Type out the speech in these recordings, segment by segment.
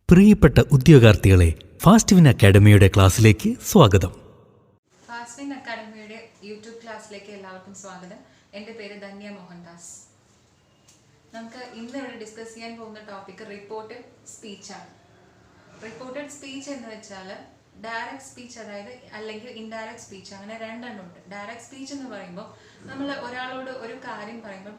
പ്രിയപ്പെട്ട ഉദ്യോഗാർത്ഥികളെ, fast win അക്കാഡമിയുടെ ക്ലാസ്സിലേക്ക് സ്വാഗതം. ഫാസ്റ്റ് വിൻ അക്കാഡമിയുടെ യൂട്യൂബ് ക്ലാസ്സിലേക്ക് എല്ലാവർക്കും സ്വാഗതം. എൻ്റെ പേര് ധന്യ മോഹൻദാസ്. നമുക്ക് ഇന്ന് ഇവിടെ ഡിസ്കസ് ചെയ്യാൻ പോകുന്ന ടോപ്പിക് റിപ്പോർട്ടഡ് സ്പീച്ചാണ്. റിപ്പോർട്ടഡ് സ്പീച്ച് എന്ന് വെച്ചാൽ ഡയറക്റ്റ് സ്പീച്ച്, അതായത് അല്ലെങ്കിൽ ഇൻഡയറക്റ്റ് സ്പീച്ച്, അങ്ങനെ രണ്ടെണ്ണം ഉണ്ട്. ഡയറക്റ്റ് സ്പീച്ച് എന്ന് പറയുമ്പോൾ നമ്മൾ ഒരാളോട് ഒരു കാര്യം പറയുമ്പോൾ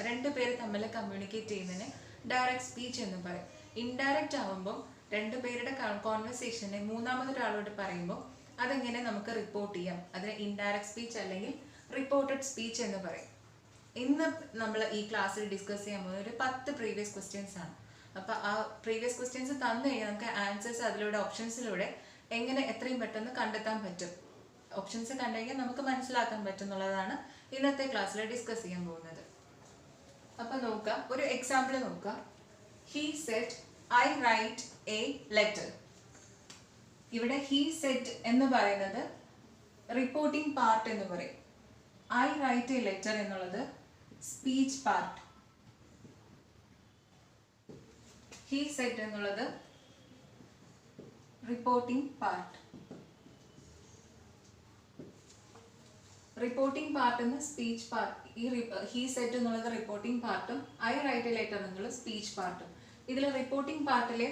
രണ്ട് പേര് തമ്മിൽ കമ്മ്യൂണിക്കേറ്റ് ചെയ്യുന്നതിന് ഡയറക്റ്റ് സ്പീച്ച് എന്ന് പറയും. ഇൻഡയറക്റ്റ് ആവുമ്പോൾ രണ്ട് പേരുടെ കോൺവെർസേഷനെ മൂന്നാമതൊരാളോട് പറയുമ്പോൾ അതെങ്ങനെ നമുക്ക് റിപ്പോർട്ട് ചെയ്യാം, അതിന് ഇൻഡയറക്റ്റ് സ്പീച്ച് അല്ലെങ്കിൽ റിപ്പോർട്ടഡ് സ്പീച്ച് എന്ന് പറയും. ഇന്ന് നമ്മൾ ഈ ക്ലാസ്സിൽ ഡിസ്കസ് ചെയ്യാൻ പോകുന്നത് ഒരു 10 പ്രീവിയസ് ക്വസ്റ്റ്യൻസ് ആണ്. അപ്പോൾ ആ പ്രീവിയസ് ക്വസ്റ്റ്യൻസ് തന്നു കഴിഞ്ഞാൽ നമുക്ക് ആൻസേഴ്സ് അതിലൂടെ ഓപ്ഷൻസിലൂടെ എങ്ങനെ എത്രയും പെട്ടെന്ന് കണ്ടെത്താൻ പറ്റും, ഓപ്ഷൻസ് കണ്ടു കഴിഞ്ഞാൽ നമുക്ക് മനസ്സിലാക്കാൻ പറ്റും എന്നുള്ളതാണ് ഇന്നത്തെ ക്ലാസ്സിൽ ഡിസ്കസ് ചെയ്യാൻ പോകുന്നത്. അപ്പോൾ നോക്കുക, ഒരു എക്സാമ്പിൾ നോക്കുക. He said, I write a letter. ഇവിടെ he said എന്ന് പറയുന്നത് റിപ്പോർട്ടിംഗ് പാർട്ട് എന്ന് പറയും. I write a letter എന്നുള്ളത് സ്പീച്ച് പാർട്ട്. He said എന്നുള്ളത് റിപ്പോർട്ടിംഗ് പാർട്ട്. റിപ്പോർട്ടിംഗ് പാർട്ട് എന്ന് സ്പീച്ച് പാർട്ട്. ഈ he said എന്നുള്ളത് റിപ്പോർട്ടിംഗ് പാർട്ടും I write a letter എന്നുള്ളത് സ്പീച്ച് പാർട്ടും. ഇതിൽ റിപ്പോർട്ടിംഗ് പാർട്ടിലെ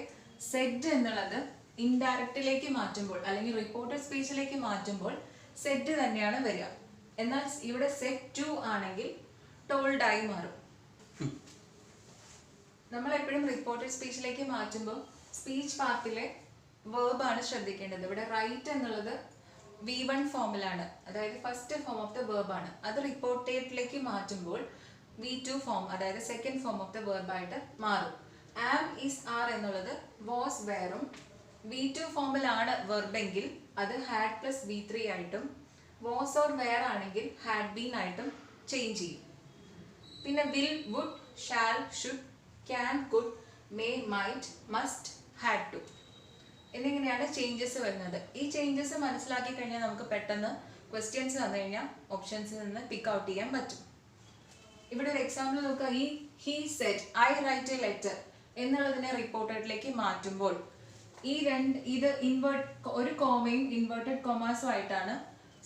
സെഡ് എന്നുള്ളത് ഇൻഡയറക്റ്റിലേക്ക് മാറ്റുമ്പോൾ അല്ലെങ്കിൽ റിപ്പോർട്ടഡ് സ്പീച്ചിലേക്ക് മാറ്റുമ്പോൾ സെഡ് തന്നെയാണ് വരിക. എന്നാൽ ഇവിടെ സെഡ് ടു ആണെങ്കിൽ ടോൾഡ് ആയി മാറും. നമ്മൾ എപ്പോഴും റിപ്പോർട്ടഡ് സ്പീച്ചിലേക്ക് മാറ്റുമ്പോൾ സ്പീച്ച് പാർട്ടിലെ വേർബ് ആണ് ശ്രദ്ധിക്കേണ്ടത്. ഇവിടെ റൈറ്റ് എന്നുള്ളത് V1 ഫോമിലാണ്, അതായത് first form of the verb ആണ്. അത് റിപ്പോർട്ടേറ്റിലേക്ക് മാറ്റുമ്പോൾ V2 ഫോം, അതായത് second form of the verb ആയിട്ട് മാറും. ആം ഈസ് ആർ എന്നുള്ളത് വാസ് വെയറും V2 ഫോമിലാണ് വെർബെങ്കിൽ അത് ഹാഡ് പ്ലസ് V3 ആയിട്ടും, വാസ് ഓർ വെയർ ആണെങ്കിൽ ഹാഡ് ബീൻ ആയിട്ടും ചേഞ്ച് ചെയ്യും. പിന്നെ will, would, shall, should, can, could, may, might, must, had to എന്നിങ്ങനെയാണ് ചേഞ്ചസ് വരുന്നത്. ഈ ചേഞ്ചസ് മനസ്സിലാക്കി കഴിഞ്ഞാൽ നമുക്ക് പെട്ടെന്ന് ക്വസ്റ്റ്യൻസ് തന്നു കഴിഞ്ഞാൽ ഓപ്ഷൻസിൽ നിന്ന് പിക്ക് ഔട്ട് ചെയ്യാൻ പറ്റും. ഇവിടെ ഒരു എക്സാമ്പിൾ നോക്കുക. he said I write a letter എന്നുള്ളതിനെ റിപ്പോർട്ടഡിലേക്ക് മാറ്റുമ്പോൾ ഇത് ഒരു കോമയും ഇൻവേർട്ടഡ് കൊമാസും ആയിട്ടാണ്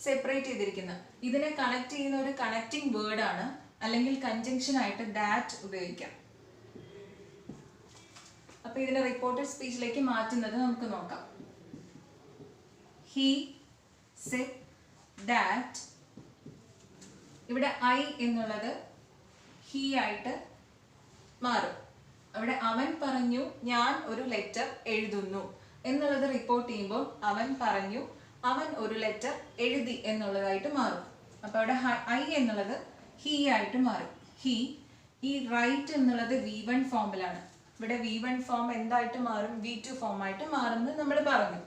സെപ്പറേറ്റ് ചെയ്തിരിക്കുന്നത്. ഇതിനെ കണക്ട് ചെയ്യുന്ന ഒരു കണക്റ്റിംഗ് വേർഡ് ആണ്, അല്ലെങ്കിൽ കൺജങ്ഷൻ ആയിട്ട് ദാറ്റ് ഉപയോഗിക്കാം. അപ്പൊ ഇതിനെ റിപ്പോർട്ടഡ് സ്പീച്ചിലേക്ക് മാറ്റുന്നത് നമുക്ക് നോക്കാം. he said that, ഇവിടെ I എന്നുള്ളത് he ആയിട്ട് മാറും. അവിടെ അവൻ പറഞ്ഞു ഞാൻ ഒരു ലെറ്റർ എഴുതുന്നു എന്നുള്ളത് റിപ്പോർട്ട് ചെയ്യുമ്പോൾ അവൻ പറഞ്ഞു അവൻ ഒരു ലെറ്റർ എഴുതി എന്നുള്ളതായിട്ട് മാറും. അപ്പൊ അവിടെ I എന്നുള്ളത് he ആയിട്ട് മാറും. ഈ റൈറ്റ് എന്നുള്ളത് V1 ഫോമിലാണ്. ഇവിടെ V1 ഫോം എന്തായിട്ട് മാറും? V2 ഫോം ആയിട്ട് മാറുമെന്ന് നമ്മൾ പറഞ്ഞു.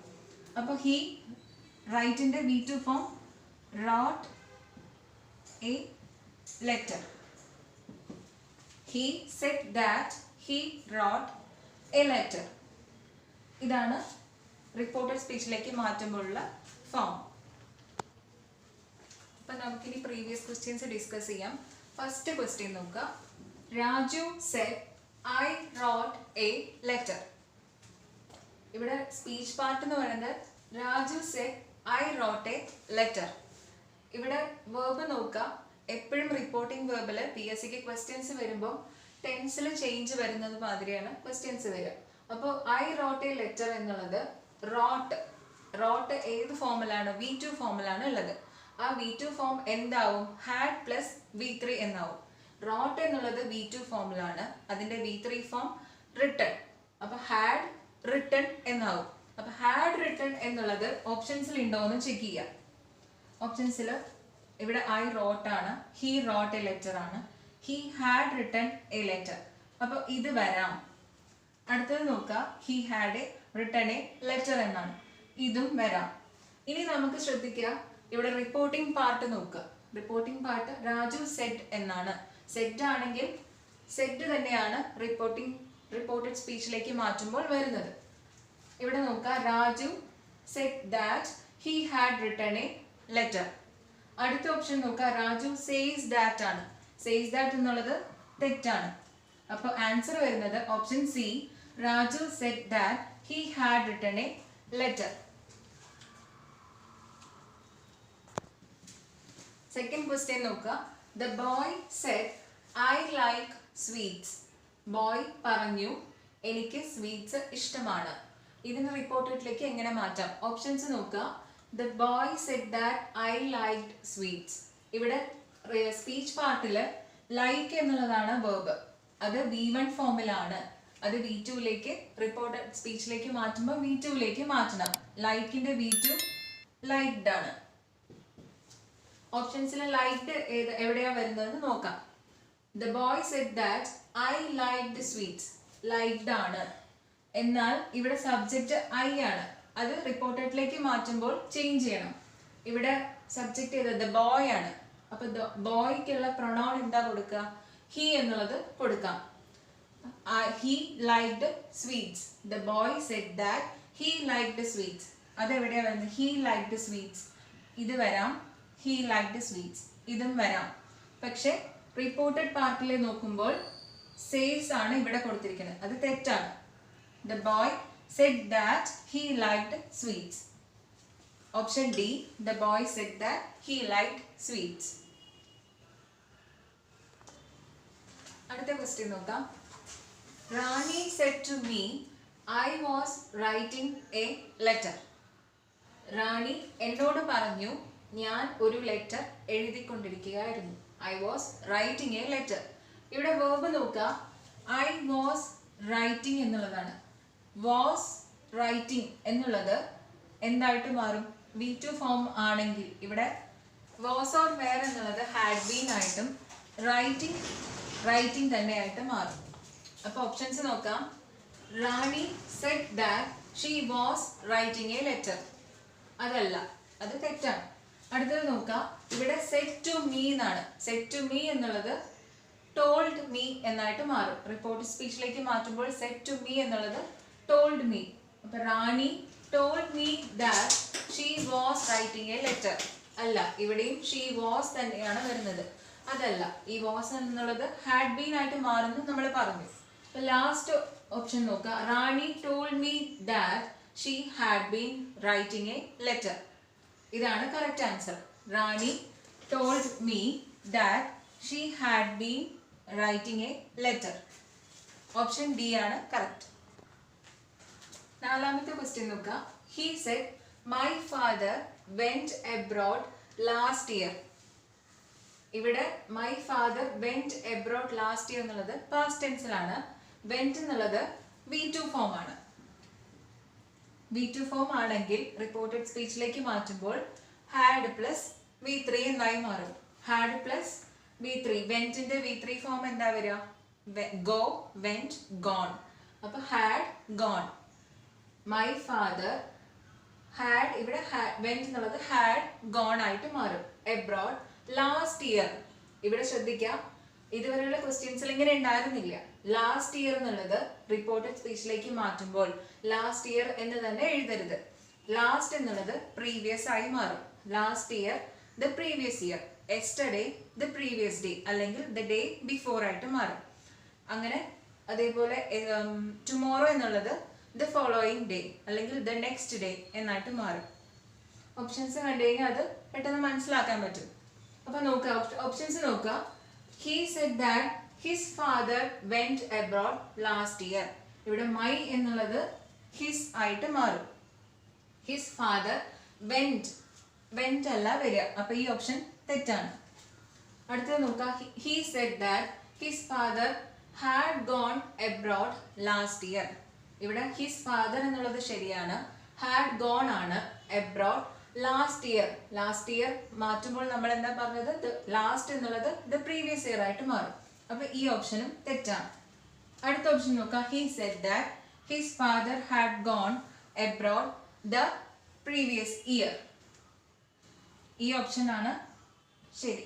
അപ്പൊ he റൈറ്റിന്റെ V2 form wrote a letter. He said that he wrote a letter. ഇതാണ് റിപ്പോർട്ടഡ് സ്പീച്ചിലേക്ക് മാറ്റുമ്പോഴുള്ള ഫോം. അപ്പൊ നമുക്കിനി പ്രീവിയസ് ക്വസ്റ്റ്യൻസ് ഡിസ്കസ് ചെയ്യാം. ഫസ്റ്റ് ക്വസ്റ്റ്യൻ നോക്കുക. Raju said I wrote a letter. ഇവിടെ സ്പീച്ച് പാർട്ട് എന്ന് പറയുന്നത് Raju said I wrote a letter. ഇവിടെ verb നോക്കുക. എപ്പോഴും റിപ്പോർട്ടിംഗ് വേർബില് PSCക്ക് ക്വസ്റ്റ്യൻസ് വരുമ്പോൾ ടെൻസിൽ ചേഞ്ച് വരുന്നത് മാതിരിയാണ് ക്വസ്റ്റ്യൻസ് വരിക. അപ്പോൾ I wrote a letter എന്നുള്ളത് റോട്ട് ഏത് ഫോമിലാണ്? V2 ഫോമിലാണ് ഉള്ളത്. ആ V2 ഫോം എന്താവും? ഹാഡ് പ്ലസ് V3 എന്നാവും. റോട്ട് എന്നുള്ളത് V2 ഫോമിലാണ്, അതിന്റെ V3 ഫോം റിട്ടൺ. അപ്പൊ ഹാഡ് റിട്ടൺ എന്നാവും. അപ്പൊ ഹാഡ് റിട്ടൺ എന്നുള്ളത് ഓപ്ഷൻസിൽ ഉണ്ടോ എന്ന് ചെക്ക് ചെയ്യാം. ഓപ്ഷൻസിൽ ഇവിടെ I wrote ആണ്, he wrote a letter ആണ്, he had written a letter. അപ്പോൾ ഇത് വരാം. അടുത്തത് നോക്കുക. he had written a letter എന്നാണ്, ഇതും വരാം. ഇനി നമുക്ക് ശ്രദ്ധിക്കുക, ഇവിടെ റിപ്പോർട്ടിംഗ് പാർട്ട് നോക്കുക. റിപ്പോർട്ടിംഗ് പാർട്ട് രാജു സെഡ് എന്നാണ്. സെഡ് ആണെങ്കിൽ സെഡ് തന്നെയാണ് റിപ്പോർട്ടഡ് സ്പീച്ചിലേക്ക് മാറ്റുമ്പോൾ വരുന്നത്. ഇവിടെ നോക്കുക. Raju said that he had written a letter. അടുത്ത ഓപ്ഷൻ നോക്കുക. രാജു സേസ് ദാറ്റ് ആണ്. സേസ് ദാറ്റ് എന്നുള്ളത് തെറ്റാണ്. അപ്പോൾ ആൻസർ വരുന്നത് option C, Raju said that he had written a letter. Second question നോക്കുക. The boy said, I like sweets. Boy പറഞ്ഞു എനിക്ക് സ്വീറ്റ്സ് ഇഷ്ടമാണ്. ഇതിന് റിപ്പോർട്ടഡിലേക്ക് എങ്ങനെ മാറ്റാം? ഓപ്ഷൻസ് നോക്കുക. The boy said that I liked sweets. ഇവിടെ സ്പീച്ച് പാർട്ടിൽ ലൈക്ക് എന്നുള്ളതാണ് വേർബ്. അത് V1 ഫോമിലാണ്. അത് V2ലേക്ക് റിപ്പോർട്ടഡ് സ്പീച്ചിലേക്ക് മാറ്റുമ്പോൾ V2ലേക്ക് മാറ്റണം. ലൈക്കിന്റെ V2 ലൈക്ഡ് ആണ്. ഓപ്ഷൻസിൽ ലൈക്ഡ് എവിടെയാ വരുന്നത് നോക്കാം. The boy said that I liked sweets. Liked ആണ്. എന്നാൽ ഇവിടെ സബ്ജക്റ്റ് I ആണ്. അത് റിപ്പോർട്ടഡിലേക്ക് മാറ്റുമ്പോൾ ചേഞ്ച് ചെയ്യണം. ഇവിടെ സബ്ജക്റ്റ് ചെയ്തത് the boy ആണ്. അപ്പൊ ബോയ്ക്കുള്ള പ്രൊണൗൺ എന്താ കൊടുക്കുക? ഹി എന്നുള്ളത് കൊടുക്കാം. He liked sweets. The boy said that he liked sweets. അതെവിടെയാ വരുന്നത്? He liked sweets. ഇത് വരാം. He liked sweets. ഇതും വരാം. പക്ഷെ റിപ്പോർട്ടഡ് പാർട്ടിൽ നോക്കുമ്പോൾ സേസ് ആണ് ഇവിടെ കൊടുത്തിരിക്കുന്നത്. അത് തെറ്റാണ്. The boy said that he liked sweets. Option D. The boy said that he liked sweets. അടുത്ത ക്വസ്റ്റ്യൻ നോക്കാം. Rani said to me, I was writing a letter. Rani എന്നോട് പറഞ്ഞു ഞാൻ ഒരു ലെറ്റർ എഴുതിക്കൊണ്ടിരിക്കുകയായിരുന്നു. I was writing a letter. ഇവിടെ verb നോക്കുക. I was writing എന്നുള്ളതാണ്. Was writing എന്നുള്ളത് എന്തായിട്ട് മാറും? V2 ഫോം ആണെങ്കിൽ ഇവിടെ was or were എന്നുള്ളത് had been ആയിട്ടും writing തന്നെയായിട്ട് മാറും. അപ്പോൾ ഓപ്ഷൻസ് നോക്കാം. റാണി said that she was writing a letter. അതല്ല, അത് തെറ്റാണ്. അടുത്തത് നോക്കാം. ഇവിടെ സെറ്റ് ടു മീ എന്നാണ്. സെറ്റ് ടു മീ എന്നുള്ളത് ടോൾഡ് മീ എന്നായിട്ട് മാറും. റിപ്പോർട്ട് സ്പീച്ചിലേക്ക് മാറ്റുമ്പോൾ സെറ്റ് ടു മീ എന്നുള്ളത് ടോൾഡ് മീ. അപ്പൊ Rani told me that she was writing a letter. അല്ല, ഇവിടെയും ഷീ വാസ് തന്നെയാണ് വരുന്നത്. അതല്ല, ഈ വാസ് എന്നുള്ളത് ഹാഡ് ബീൻ ആയിട്ട് മാറുന്നു നമ്മൾ പറഞ്ഞു. അപ്പൊ ലാസ്റ്റ് ഓപ്ഷൻ നോക്കുക. Rani told me that she had been writing a letter. ഇതാണ് correct answer. Rani told me that she had been writing a letter. Option D ആണ് കറക്റ്റ്. നാലാമത്തെ ക്വസ്റ്റ്യൻ നോക്കുക. He said my father went abroad last year. ഇവിടെ my father went abroad last year എന്നുള്ളത് past ടെൻസിലാണ്. Went എന്നുള്ളത് V2 form ആണ്. V2 form ആണെങ്കിൽ reported സ്പീച്ചിലേക്ക് മാറ്റുമ്പോൾ ഹാഡ് പ്ലസ് V3 എന്നായി മാറും. Had plus V3. വെന്റിന്റെ V3 form എന്താ വരിക? Go, went, gone. അപ്പൊ had, gone. My father had, ഇവിടെ വെന്റ് എന്നുള്ളത് ഹാഡ് ഗോൺ ആയിട്ട് മാറും. Abroad last year. ഇവിടെ ശ്രദ്ധിക്കാം, ഇതുവരെയുള്ള ക്വസ്റ്റ്യൻസിൽ ഇങ്ങനെ ഉണ്ടായിരുന്നില്ല. ലാസ്റ്റ് ഇയർ എന്നുള്ളത് റിപ്പോർട്ടഡ് സ്പീച്ചിലേക്ക് മാറ്റുമ്പോൾ ലാസ്റ്റ് ഇയർ എന്ന് തന്നെ എഴുതരുത്. ലാസ്റ്റ് എന്നുള്ളത് പ്രീവിയസ് ആയി മാറും. Last year the previous year, yesterday the previous day, അല്ലെങ്കിൽ ദ ഡേ ബിഫോർ ആയിട്ട് മാറും. അങ്ങനെ അതേപോലെ ടുമോറോ എന്നുള്ളത് ദ ഫോളോയിങ് ഡേ, അല്ലെങ്കിൽ ദ നെക്സ്റ്റ് ഡേ എന്നായിട്ട് മാറും. ഓപ്ഷൻസ് കണ്ടു കഴിഞ്ഞാൽ അത് പെട്ടെന്ന് മനസ്സിലാക്കാൻ പറ്റും. അപ്പൊ നോക്കുക, ഓപ്ഷൻസ് നോക്കുക. He said that his father went abroad last year. ഇവിടെ മൈ എന്നുള്ളത് ഹിസ് ആയിട്ട് മാറും. ഹിസ് ഫാദർ വെന്റ് അല്ല വരിക. അപ്പൊ ഈ ഓപ്ഷൻ തെറ്റാണ്. അടുത്തത് നോക്കുക. He said that his father had gone abroad last year. ഇവിടെ ഹിസ് ഫാദർ എന്നുള്ളത് ശരിയാണ്. ഹാഡ് ഗോൺ ആണ്. Abroad last year. Last year മാറ്റുമ്പോൾ നമ്മൾ എന്താ പറഞ്ഞത്? ലാസ്റ്റ് എന്നുള്ളത് ദ പ്രീവിയസ് ഇയർ ആയിട്ട് മാറും. അപ്പൊ ഈ ഓപ്ഷനും തെറ്റാണ്. അടുത്ത ഓപ്ഷൻ നോക്കാം. He said that his father had gone abroad the previous year. ഈ ഓപ്ഷൻ ആണ് ശരി.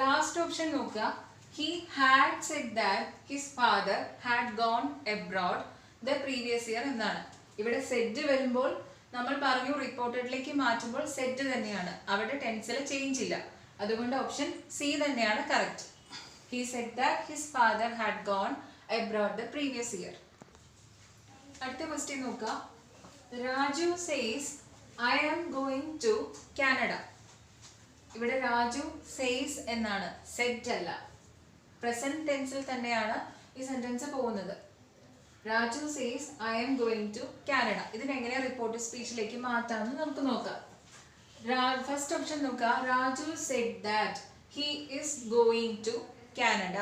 ലാസ്റ്റ് ഓപ്ഷൻ നോക്കുക. He had said that his father had gone abroad the previous year എന്നാണ്. ഇവിടെ സെഡ് വരുമ്പോൾ നമ്മൾ പറഞ്ഞു റിപ്പോർട്ടഡിലേക്ക് മാറ്റുമ്പോൾ സെറ്റ് തന്നെയാണ്. അവിടെ ടെൻസിൽ ചേഞ്ച് ഇല്ല. അതുകൊണ്ട് ഓപ്ഷൻ സി തന്നെയാണ് correct. He said that his father had gone abroad the previous year. അടുത്ത ക്വസ്റ്റ്യൻ നോക്കുക. Raju says I am going to Canada. ഇവിടെ രാജു സേസ് എന്നാണ്, സെറ്റ് അല്ല. പ്രസന്റ് ടെൻസിൽ തന്നെയാണ് ഈ സെന്റൻസ് പോകുന്നത്. Raju says I am going to Canada. ഇതിനെങ്ങനെ റിപ്പോർട്ട് സ്പീച്ചിലേക്ക് മാറ്റാമെന്ന് നമുക്ക് നോക്കാം. ഫസ്റ്റ് ഓപ്ഷൻ നോക്കുക. Raju said that he is going to Canada.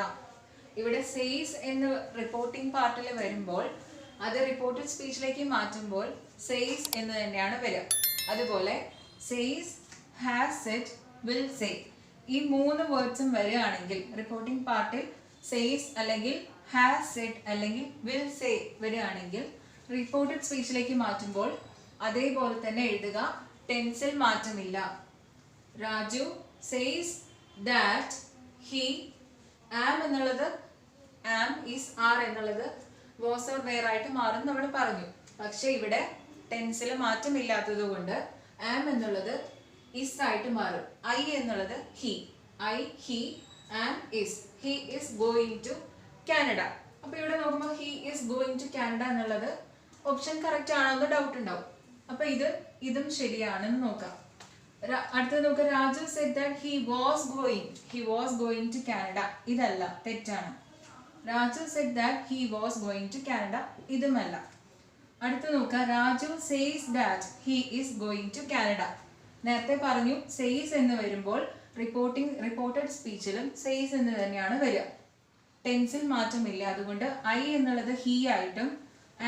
ഇവിടെ സേസ് എന്ന് റിപ്പോർട്ടിംഗ് പാർട്ടിൽ വരുമ്പോൾ അത് റിപ്പോർട്ടഡ് സ്പീച്ചിലേക്ക് മാറ്റുമ്പോൾ സേസ് എന്ന് തന്നെയാണ് വരിക. അതുപോലെ says, has Z, will say, ഈ 3 വേർഡ്സും വരികയാണെങ്കിൽ റിപ്പോർട്ടിംഗ് പാർട്ടിൽ സേസ് അല്ലെങ്കിൽ ഹാസ് സെഡ് അല്ലെങ്കിൽ വിൽ സേ വരികയാണെങ്കിൽ റിപ്പോർട്ടഡ് സ്പീച്ചിലേക്ക് മാറ്റുമ്പോൾ അതേപോലെ തന്നെ എഴുതുക. ടെൻസിൽ മാറ്റമില്ല. രാജു സേസ് ദാറ്റ് ഹി, ആം എന്നുള്ളത് ആം ഈസ് ആർ എന്നുള്ളത് വാസ് ഓർ വെയർ ആയിട്ട് മാറും നമ്മൾ പറഞ്ഞു. പക്ഷെ ഇവിടെ ടെൻസിൽ മാറ്റമില്ലാത്തത് കൊണ്ട് ആം എന്നുള്ളത് ഇസ് ആയിട്ട് മാറും. ഐ എന്നുള്ളത് he, I, he, am, is. He is going to Canada. അപ്പൊ ഇവിടെ നോക്കുമ്പോൾ he is going to Canada എന്നുള്ളത് ഓപ്ഷൻ കറക്റ്റ് ആണോ എന്ന് ഡൗട്ട് ഉണ്ടാവും. അപ്പൊ ഇതും ശരിയാണെന്ന് നോക്കാം. അടുത്തത് നോക്കുക. Raju said that he was going to Canada. ഇതല്ല, തെറ്റാണ്. Raju said that he was going to Canada, ഇതുമല്ല. അടുത്ത് നോക്കുക. Raju says that he is going to Canada. നേരത്തെ പറഞ്ഞു സേസ് എന്ന് വരുമ്പോൾ റിപ്പോർട്ടഡ് സ്പീച്ചിലും സേസ് എന്ന് തന്നെയാണ് വരിക. ടെൻസിൽ മാറ്റമില്ല. അതുകൊണ്ട് ഐ എന്നുള്ളത് ഹി ആയിട്ടും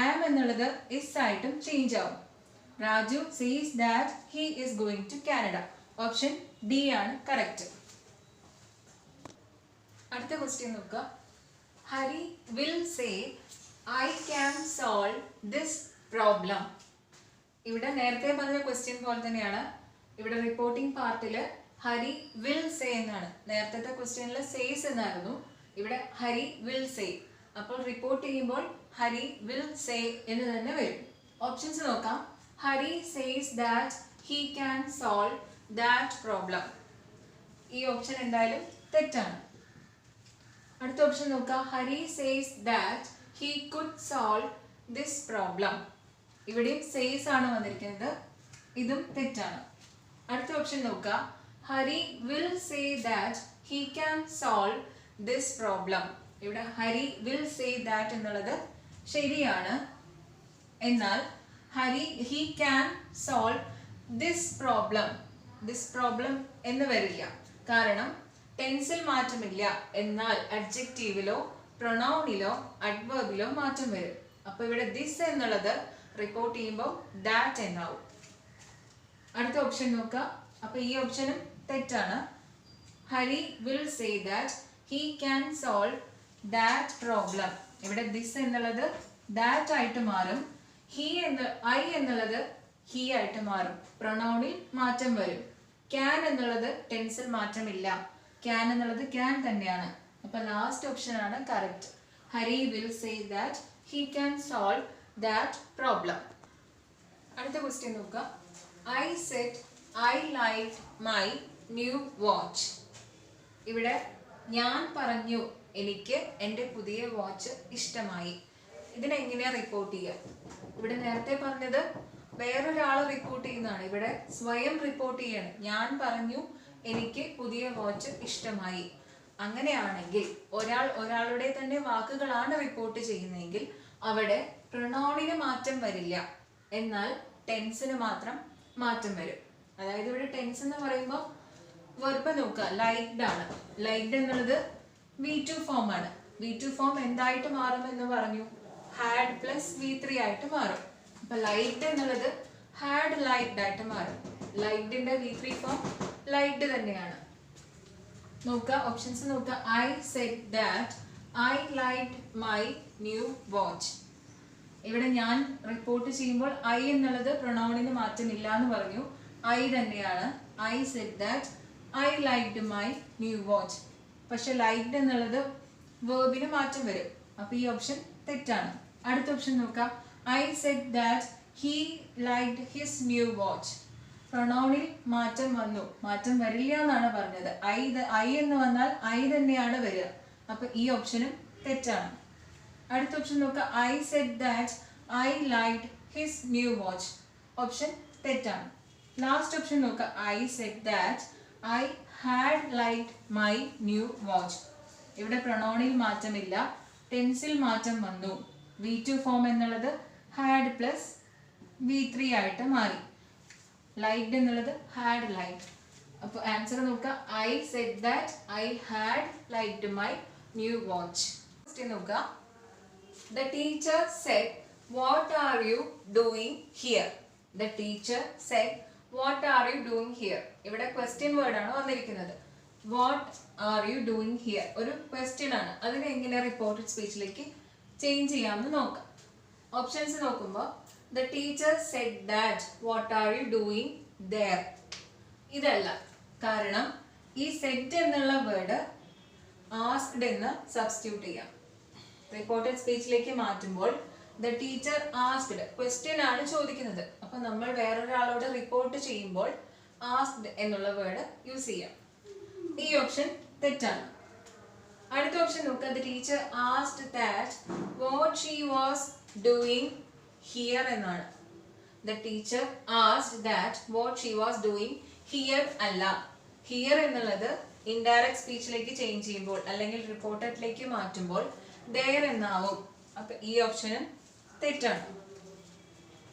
ആം എന്നുള്ളത് ഇസ് ആയിട്ടും ചേഞ്ച് ആവും. Raju says that he is going to Canada. Option D ആണ് കറക്റ്റ്. അടുത്ത ക്വസ്റ്റ്യൻ നോക്കുക. Hari will say I can solve this problem. ഇവിടെ നേരത്തെ പറഞ്ഞ ക്വസ്റ്റ്യൻ പോലെ തന്നെയാണ്. ഇവിടെ റിപ്പോർട്ടിംഗ് പാർട്ടില് ഹരി വിൽ സേ എന്നാണ്. നേരത്തെ ക്വസ്റ്റ്യനിൽ സേസ് എന്നായിരുന്നു. ഇവിടെ ഹരി വിൽ സേ. അപ്പോൾ റിപ്പോർട്ട് ചെയ്യുമ്പോൾ ഹരി വിൽ സേ എന്ന് തന്നെ വരും. ഓപ്ഷൻസ് നോക്കാം. Hari says that he can solve that problem. ഈ ഓപ്ഷൻ എന്തായാലും തെറ്റാണ്. അടുത്ത ഓപ്ഷൻ നോക്കാം. Hari says that he could solve this problem. ഇവിടെയും സേസ് ആണ് വന്നിരിക്കുന്നത്. ഇതും തെറ്റാണ്. അടുത്ത ഓപ്ഷൻ നോക്കുക. Hari will say that he can solve this problem. ഇവിടെ ഹരി വിൽ സേ ദാറ്റ് എന്നുള്ളത് ശരിയാണ്. എന്നാൽ he can solve this problem എന്ന് വരില്ല. കാരണം ടെൻസിൽ മാറ്റമില്ല. എന്നാൽ അഡ്ജക്റ്റീവിലോ പ്രൊനൗണിലോ അഡ്വർബിലോ മാറ്റം വരും. അപ്പൊ ഇവിടെ ദിസ് എന്നുള്ളത് റിപ്പോർട്ട് ചെയ്യുമ്പോൾ ദാറ്റ് എന്നാവും. അടുത്ത ഓപ്ഷൻ നോക്കുക. അപ്പൊ ഈ ഓപ്ഷനും തെറ്റാണ്. Hari will say that he can solve that problem. ഇവിടെ ദിസ് എന്നുള്ളത് ദാറ്റ് ആയിട്ട് മാറും. ഐ എന്നുള്ളത് ഹി ആയിട്ട് മാറും. പ്രൊനൗണിൽ മാറ്റം വരും. ക്യാൻ എന്നുള്ളത് ടെൻസിൽ മാറ്റമില്ല. ക്യാൻ എന്നുള്ളത് ക്യാൻ തന്നെയാണ്. അപ്പൊ ലാസ്റ്റ് ഓപ്ഷൻ ആണ് correct. Hari will say that he can solve that problem. അടുത്ത ക്വസ്റ്റ്യൻ നോക്കുക. I said I like my new watch. ഇവിടെ ഞാൻ പറഞ്ഞു എനിക്ക് എൻ്റെ പുതിയ വാച്ച് ഇഷ്ടമായി. ഇതിനെങ്ങനെയാ റിപ്പോർട്ട് ചെയ്യുക? ഇവിടെ നേരത്തെ പറഞ്ഞത് വേറൊരാൾ റിപ്പോർട്ട് ചെയ്യുന്നതാണ്. ഇവിടെ സ്വയം റിപ്പോർട്ട് ചെയ്യാണ്. ഞാൻ പറഞ്ഞു എനിക്ക് പുതിയ വാച്ച് ഇഷ്ടമായി. അങ്ങനെയാണെങ്കിൽ ഒരാളുടെ തന്നെ വാക്കുകളാണ് റിപ്പോർട്ട് ചെയ്യുന്നതെങ്കിൽ അവിടെ പ്രൊനൗണിന് മാറ്റം വരില്ല. എന്നാൽ ടെൻസിന് മാത്രം മാറ്റം വരും. അതായത് ഇവിടെ ടെൻസ് എന്ന് പറയുമ്പോൾ വെർബ് നോക്കുക. ലൈക്ഡ് ആണ്. ലൈക്ഡ് എന്നുള്ളത് V2 ഫോം ആണ്. V2 ഫോം എന്തായിട്ട് മാറും എന്ന് പറഞ്ഞു? ഹാഡ് പ്ലസ് V3 ആയിട്ട് മാറും. അപ്പൊ ലൈക്ഡ് എന്നുള്ളത് ഹാഡ് ലൈക്ഡ് ആയിട്ട് മാറും. ലൈക്ഡിന്റെ V3 ഫോം ലൈക്ഡ് തന്നെയാണ്. നോക്കുക, ഓപ്ഷൻസ് നോക്കുക. I said that I liked my new watch. ഇവിടെ ഞാൻ റിപ്പോർട്ട് ചെയ്യുമ്പോൾ ഐ എന്നുള്ളത് പ്രൊനൗണിന് മാറ്റമില്ല എന്ന് പറഞ്ഞു. ഐ തന്നെയാണ്. I said that I liked my new watch. പക്ഷെ ലൈക്ഡ് എന്നുള്ളത് വേർബിന് മാറ്റം വരും. അപ്പൊ ഈ ഓപ്ഷൻ തെറ്റാണ്. അടുത്ത ഓപ്ഷൻ നോക്കാം. I said that he liked his new watch. പ്രൊനൗണിൽ മാറ്റം വന്നു. മാറ്റം വരില്ല എന്നാണ് പറഞ്ഞത്. ഐ എന്ന് വന്നാൽ ഐ തന്നെയാണ് വരിക. അപ്പൊ ഈ ഓപ്ഷനും തെറ്റാണ്. അടുത്ത ഓപ്ഷൻ നോക്കുക. I said that I liked his new watch. Option തെറ്റാണ്. ലാസ്റ്റ് ഓപ്ഷൻ നോക്കുക. I said that I had liked my new watch. ഇവിടെ പ്രൊണൗണിൽ മാറ്റമില്ല, ടെൻസിൽ മാറ്റം വന്നു. V2 ഫോം എന്നുള്ളത് ഹാഡ് പ്ലസ് V3 ആയിട്ട് മാറി. ലൈക്ഡ് എന്നുള്ളത് ഹാഡ് ലൈക്ഡ്. അപ്പോൾ ആൻസർ നോക്കുക. I said that I had liked my new watch. നോക്കുക. The teacher said, "What are you doing here?" The teacher said, "What are you doing here?" ഇവിടെ question word ആണ് വന്നിരിക്കുന്നത്. What are you doing here? ഒരു question ആണ്. അതിനെ എങ്ങനെ reported സ്പീച്ചിലേക്ക് change ചെയ്യാമെന്ന് നോക്കാം. ഓപ്ഷൻസ് നോക്കുമ്പോൾ the teacher said that what are you doing there? ഇതല്ല. കാരണം ഈ സെറ്റ് എന്നുള്ള വേർഡ് ആസ്ക്ഡ് എന്ന് സബ്സ്റ്റിറ്റ്യൂട്ട് ചെയ്യാം. റിപ്പോർട്ടഡ് സ്പീച്ചിലേക്ക് മാറ്റുമ്പോൾ ദ ടീച്ചർ ആസ്ക്ഡ്, ക്വസ്റ്റ്യൻ ആണ് ചോദിക്കുന്നത്. അപ്പൊ നമ്മൾ വേറൊരാളോട് റിപ്പോർട്ട് ചെയ്യുമ്പോൾ ആസ്ക്ഡ് എന്നുള്ള വേർഡ് യൂസ് ചെയ്യാം. ഈ ഓപ്ഷൻ തെറ്റാണ്. അടുത്ത ഓപ്ഷൻ നോക്കുക. The teacher asked that what she was doing here എന്നാണ്. The teacher asked that what she was doing here അല്ല. ഹിയർ എന്നുള്ളത് ഇൻഡയറക്റ്റ് സ്പീച്ചിലേക്ക് ചേഞ്ച് ചെയ്യുമ്പോൾ അല്ലെങ്കിൽ റിപ്പോർട്ടഡിലേക്ക് മാറ്റുമ്പോൾ there എന്നാവും. അപ്പൊ ഈ ഓപ്ഷനും തെറ്റാണ്.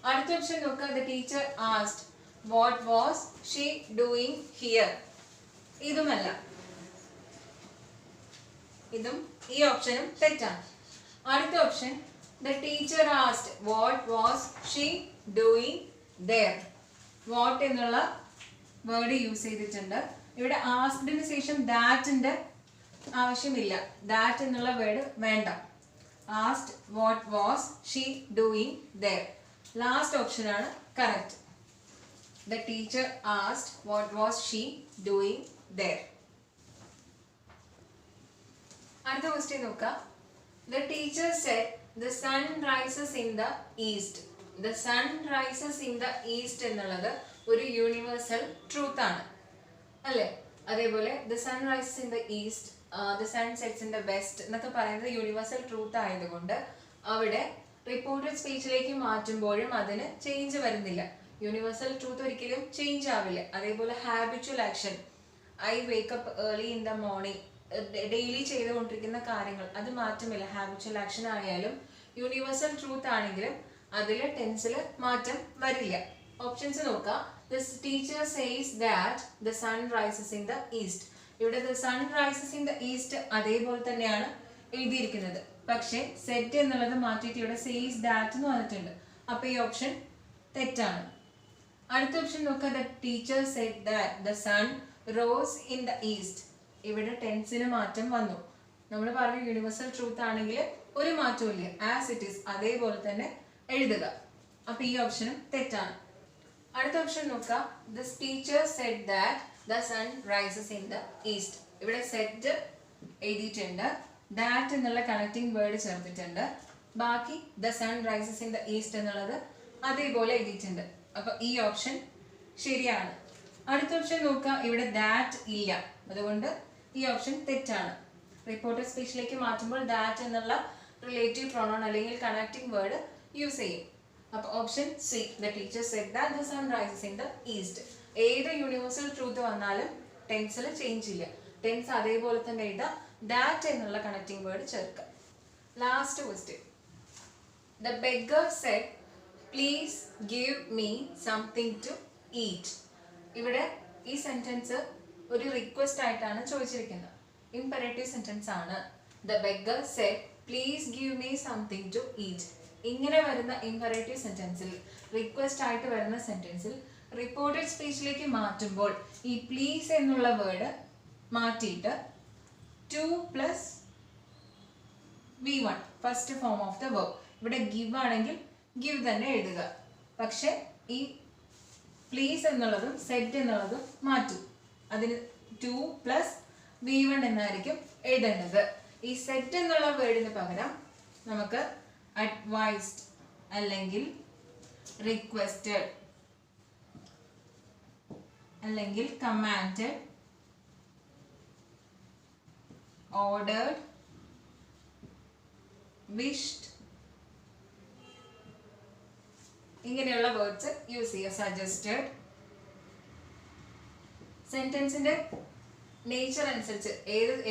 അടുത്ത ഓപ്ഷൻ നോക്കുക. The teacher asked what was she doing here. ഇതുമല്ല, ഇതും ഈ ഓപ്ഷനും തെറ്റാണ്. അടുത്ത option the teacher asked what was she doing there. What എന്നുള്ള വേർഡ് യൂസ് ചെയ്തിട്ടുണ്ട്. ഇവിടെ ആസ്ക്ഡിന് ശേഷം ദാറ്റിന്റെ ആവശ്യമില്ല. ദാറ്റ് എന്നുള്ള വേർഡ് വേണ്ട. Asked what was she doing there. Last option ആണ് correct. The teacher asked what was she doing there. അടുത്ത question നോക്കുക. The teacher said the sun rises in the east. The sun rises in the east എന്നുള്ളത് ഒരു universal truth ആണ് അല്ലേ? അതേപോലെ the sun rises in the east, the sun sets in the west എന്നൊക്കെ പറയുന്നത് universal truth ആയതുകൊണ്ട് അവിടെ reported സ്പീച്ചിലേക്ക് മാറ്റുമ്പോഴും അതിന് ചേഞ്ച് വരുന്നില്ല. യൂണിവേഴ്സൽ ട്രൂത്ത് ഒരിക്കലും ചേഞ്ച് ആവില്ല. അതേപോലെ habitual action, I wake up early in the morning, daily ചെയ്തുകൊണ്ടിരിക്കുന്ന കാര്യങ്ങൾ, അത് മാറ്റമില്ല. ഹാബിച്വൽ ആക്ഷൻ ആയാലും യൂണിവേഴ്സൽ ട്രൂത്ത് ആണെങ്കിലും അതിൽ ടെൻസിൽ മാറ്റം വരില്ല. ഓപ്ഷൻസ് നോക്കാം. The teacher says that the sun rises in the east. ഇവിടെ the sun rises in the east അതേപോലെ തന്നെയാണ് എഴുതിയിരിക്കുന്നത്. പക്ഷെ സെറ്റ് എന്നുള്ളത് മാറ്റിയിട്ട് ഇവിടെ says that എന്ന് വന്നിട്ടുണ്ട്. അപ്പൊ ഈ ഓപ്ഷൻ തെറ്റാണ്. അടുത്ത ഓപ്ഷൻ നോക്കുക. The teacher said that the sun rose in the east. ഇവിടെ ടെൻസിന് മാറ്റം വന്നു. നമ്മൾ പറഞ്ഞ യൂണിവേഴ്സൽ ട്രൂത്ത് ആണെങ്കിൽ ഒരു മാറ്റവും ഇല്ല. ആസ് ഇറ്റ് ഈസ് അതേപോലെ തന്നെ എഴുതുക. അപ്പൊ ഈ ഓപ്ഷനും തെറ്റാണ്. അടുത്ത ഓപ്ഷൻ നോക്കുക. The teacher said that the sun rises in the east. ഇവിടെ സെറ്റ് എഴുതിയിട്ടുണ്ട്, ദാറ്റ് എന്നുള്ള കണക്റ്റിംഗ് വേർഡ് ചേർത്തിട്ടുണ്ട്. ബാക്കി the sun rises in the east എന്നുള്ളത് അതേപോലെ എഴുതിയിട്ടുണ്ട്. അപ്പൊ ഈ ഓപ്ഷൻ ശരിയാണ്. അടുത്ത ഓപ്ഷൻ നോക്കുക. ഇവിടെ ദാറ്റ് ഇല്ല, അതുകൊണ്ട് ഈ ഓപ്ഷൻ തെറ്റാണ്. റിപ്പോർട്ടഡ് സ്പീച്ചിലേക്ക് മാറ്റുമ്പോൾ ദാറ്റ് എന്നുള്ള റിലേറ്റീവ് പ്രൊണൗൺ അല്ലെങ്കിൽ കണക്റ്റിംഗ് വേർഡ് യൂസ് ചെയ്യും. അപ്പൊ option C, the teacher said that the sun rises in the east. ഏത് യൂണിവേഴ്സൽ ട്രൂത്ത് വന്നാലും ടെൻസിൽ ചേഞ്ച് ഇല്ല. ടെൻസ് അതേപോലെ തന്നെ എഴുതാം. ദാറ്റ് എന്നുള്ള കണക്റ്റിംഗ് വേർഡ് ചേർക്കുക. Last question. The beggar said please give me something to eat. ഇവിടെ ഈ സെന്റൻസ് ഒരു റിക്വസ്റ്റ് ആയിട്ടാണ് ചോദിച്ചിരിക്കുന്നത്. ഇംപെറേറ്റീവ് സെന്റൻസ് ആണ്. The beggar said please give me something to eat. ഇങ്ങനെ വരുന്ന ഇംപെറേറ്റീവ് സെന്റൻസിൽ, റിക്വസ്റ്റ് ആയിട്ട് വരുന്ന സെന്റൻസിൽ റിപ്പോർട്ടഡ് സ്പീച്ചിലേക്ക് മാറ്റുമ്പോൾ ഈ പ്ലീസ് എന്നുള്ള വേർഡ് മാറ്റിയിട്ട് 2 + V1 first form of the verb. ഇവിടെ ഗിവ് ആണെങ്കിൽ ഗിവ് തന്നെ എഴുതുക. പക്ഷെ ഈ പ്ലീസ് എന്നുള്ളതും സെറ്റ് എന്നുള്ളതും മാറ്റും. അതിന് 2 + V1 എന്നായിരിക്കും എഴുതേണ്ടത്. ഈ സെറ്റ് എന്നുള്ള വേർഡിന് പകരം നമുക്ക് അഡ്വൈസ്ഡ് അല്ലെങ്കിൽ റിക്വസ്റ്റഡ് അല്ലെങ്കിൽ കമാൻഡഡ്, ഓർഡേർഡ്, വിഷ്ഡ്, ഇങ്ങനെയുള്ള വേർഡ്സ് യൂസ് ചെയ്യുക. സജസ്റ്റഡ്. സെന്റൻസിന്റെ നേച്ചർ അനുസരിച്ച്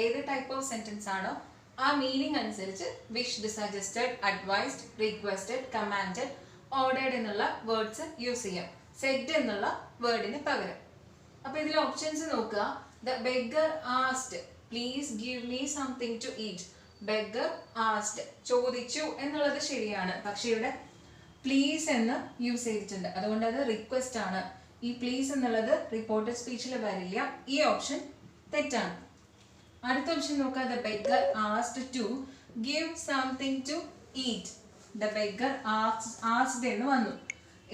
ഏത് ടൈപ്പ് ഓഫ് സെന്റൻസ് ആണോ ആ മീനിങ് അനുസരിച്ച് wished, suggested, advised, requested, commanded, ordered എന്നുള്ള വേർഡ്സ് യൂസ് ചെയ്യാം സെഡ് എന്നുള്ള വേർഡിന് പകരം. അപ്പൊ ഇതിലെ ഓപ്ഷൻസ് നോക്കുക. The beggar asked please give me something to eat. Beggar asked ചോദിച്ചു എന്നുള്ളത് ശരിയാണ്, പക്ഷെ ഇവിടെ പ്ലീസ് എന്ന് യൂസ് ചെയ്തിട്ടുണ്ട്, അതുകൊണ്ട് അത് റിക്വസ്റ്റ് ആണ്. ഈ പ്ലീസ് എന്നുള്ളത് റിപ്പോർട്ടഡ് സ്പീച്ചിൽ വരില്ല. ഈ ഓപ്ഷൻ തെറ്റാണ്. അടുത്ത ഓപ്ഷൻ നോക്കുക. The beggar asked to give something to eat. The beggar asked എന്ന് വന്നു.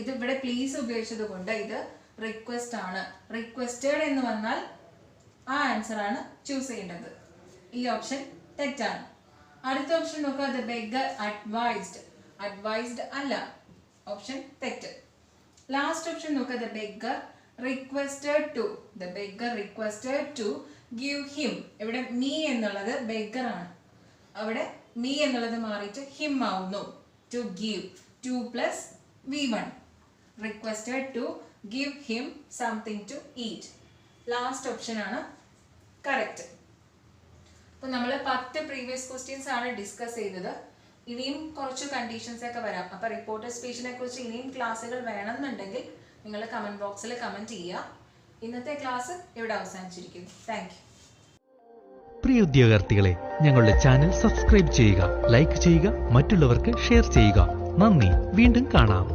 ഇത് ഇവിടെ പ്ലീസ് ഉപയോഗിച്ചത് കൊണ്ട് ഇത് റിക്വസ്റ്റ് ആണ്. റിക്വസ്റ്റഡ് എന്ന് വന്നാൽ ആ ആൻസർ ആണ് ചൂസ് ചെയ്യേണ്ടത്. ഈ ഓപ്ഷൻ തെറ്റാണ്. അടുത്ത ഓപ്ഷൻ നോക്കുക. The beggar advised. അഡ്വൈസ്ഡ് അല്ല, ഓപ്ഷൻ തെറ്റ്. ലാസ്റ്റ് ഓപ്ഷൻ നോക്കുക. The beggar requested to. The beggar requested to give him. ഇവിടെ മീ എന്നുള്ളത് ബെഗർ ആണ്, അവിടെ മീ എന്നുള്ളത് മാറിയിട്ട് ഹിം ആവുന്നു. To give 2 + V1. Requested to give him something to eat. Last option ആണ് കറക്റ്റ്. അപ്പൊ നമ്മൾ 10 പ്രീവിയസ് ക്വസ്റ്റ്യൻസ് ആണ് ഡിസ്കസ് ചെയ്തത്. ഇനിയും കുറച്ച് കണ്ടീഷൻസ് ഒക്കെ വരാം. അപ്പൊ റിപ്പോർട്ടഡ് സ്പീച്ചിനെ കുറിച്ച് ഇനിയും ക്ലാസ്സുകൾ വേണമെന്നുണ്ടെങ്കിൽ നിങ്ങൾ കമന്റ് ബോക്സിൽ കമന്റ് ചെയ്യുക. ഇന്നത്തെ ക്ലാസ് ഇവിടെ അവസാനിച്ചിരിക്കുന്നു. Thank you. പ്രിയ ഉദ്യോഗാർത്ഥികളെ, ഞങ്ങളുടെ ചാനൽ സബ്സ്ക്രൈബ് ചെയ്യുക, ലൈക്ക് ചെയ്യുക, മറ്റുള്ളവർക്ക് ഷെയർ ചെയ്യുക. നന്ദി. വീണ്ടും കാണാം.